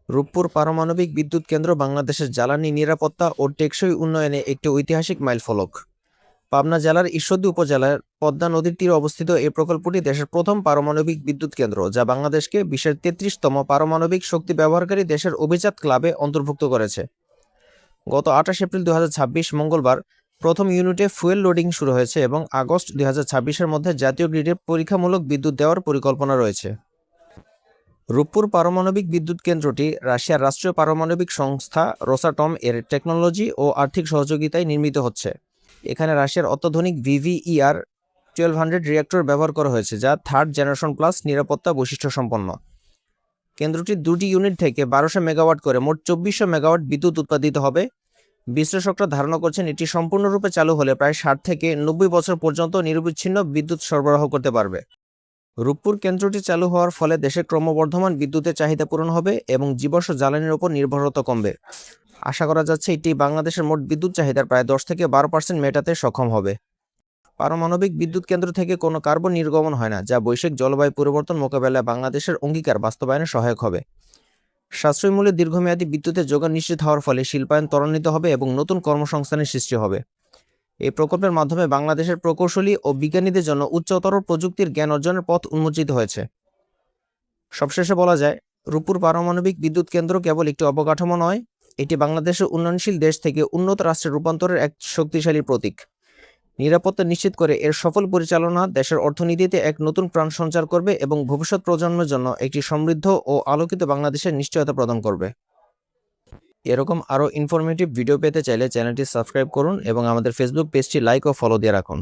রূপপুর পারমাণবিক বিদ্যুৎ কেন্দ্র বাংলাদেশের জ্বালানি নিরাপত্তা ও টেকসই উন্নয়নে একটি ঐতিহাসিক মাইলফলক। পাবনা জেলার ঈশ্বরদী উপজেলার পদ্মা নদীর তীরে অবস্থিত এই প্রকল্পটি দেশের প্রথম পারমাণবিক বিদ্যুৎ কেন্দ্র, যা বাংলাদেশকে বিশ্বের ৩৩তম পারমাণবিক শক্তি ব্যবহারকারী দেশের অভিজাত ক্লাবে অন্তর্ভুক্ত করেছে। গত ২৮ এপ্রিল ২০২৬ মঙ্গলবার প্রথম ইউনিটে ফুয়েল লোডিং শুরু হয়েছে এবং আগস্ট ২০২৬-এর মধ্যে জাতীয় গ্রিডে পরীক্ষামূলক বিদ্যুৎ দেওয়ার পরিকল্পনা রয়েছে। রূপপুর পারমাণবিক বিদ্যুৎ কেন্দ্রটি রাশিয়ার রাষ্ট্রীয় পারমাণবিক সংস্থা রোসাটম এর টেকনোলজি ও আর্থিক সহযোগিতায় নির্মিত হচ্ছে। এখানে রাশিয়ার অত্যাধুনিক VVER 1200 রিঅ্যাক্টর ব্যবহার করা হয়েছে, যা থার্ড জেনারেশন প্লাস নিরাপত্তা বৈশিষ্ট্য সম্পন্ন। কেন্দ্রটির 2টি ইউনিট থেকে 1200 মেগাওয়াট করে মোট 2400 মেগাওয়াট বিদ্যুৎ উৎপাদিত হবে। বিশ্লেষকরা ধারণা করছেন এটি সম্পূর্ণরূপে চালু হলে প্রায় 60 থেকে 90 বছর পর্যন্ত নিরবিচ্ছিন্ন বিদ্যুৎ সরবরাহ করতে পারবে। রূপপুর কেন্দ্রটি চালু হওয়ার ফলে দেশের ক্রমবর্ধমান বিদ্যুতের চাহিদা পূরণ হবে এবং জীবাশ্ম জ্বালানির উপর নির্ভরতা কমবে। আশা করা যাচ্ছে এটি বাংলাদেশের মোট বিদ্যুৎ চাহিদার প্রায় 10 থেকে 12% মেটাতে সক্ষম হবে। পারমাণবিক বিদ্যুৎ কেন্দ্র থেকে কোনো কার্বন নির্গমন হয় না, যা বৈশ্বিক জলবায়ু পরিবর্তন মোকাবেলায় বাংলাদেশের অঙ্গীকার বাস্তবায়নে সহায়ক হবে। সাশ্রয়ী মূল্যে দীর্ঘমেয়াদী বিদ্যুতের যোগান নিশ্চিত হওয়ার ফলে শিল্পায়ন ত্বরান্বিত হবে এবং নতুন কর্মসংস্থানের সৃষ্টি হবে। এই প্রকল্পের মাধ্যমে বাংলাদেশের প্রকৌশলী ও বিজ্ঞানীদের জন্য উচ্চতর প্রযুক্তির জ্ঞান অর্জনের পথ উন্মোচিত হয়েছে। সবশেষে বলা যায়, রূপপুর পারমাণবিক বিদ্যুৎ কেন্দ্র কেবল একটি অবকাঠামো নয়, এটি বাংলাদেশের উন্নয়নশীল দেশ থেকে উন্নত রাষ্ট্রের রূপান্তরের এক শক্তিশালী প্রতীক। নিরাপত্তা নিশ্চিত করে এর সফল পরিচালনা দেশের অর্থনীতিতে এক নতুন প্রাণ সঞ্চার করবে এবং ভবিষ্যৎ প্রজন্মের জন্য একটি সমৃদ্ধ ও আলোকিত বাংলাদেশের নিশ্চয়তা প্রদান করবে। এরকম আরও ইনফরমেটিভ ভিডিও পেতে চাইলে চ্যানেলটি সাবস্ক্রাইব করুন এবং আমাদের ফেসবুক পেজটি লাইক ও ফলো দিয়ে রাখুন।